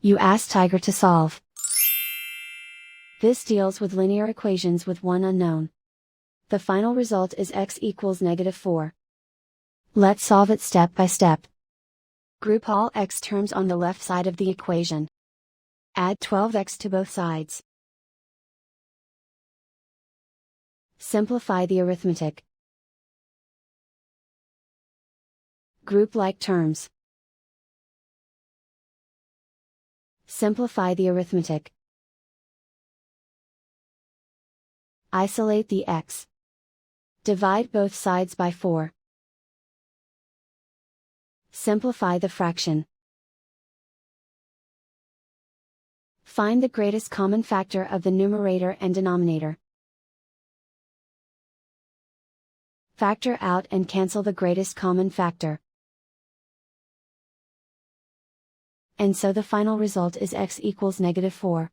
You ask Tiger to solve. This deals with linear equations with one unknown. The final result is x equals -4. Let's solve it step by step. Group all x terms on the left side of the equation. Add 12x to both sides. Simplify the arithmetic. Group like terms. Simplify the arithmetic. Isolate the x. Divide both sides by 4. Simplify the fraction. Find the greatest common factor of the numerator and denominator. Factor out and cancel the greatest common factor. And so the final result is x equals -4.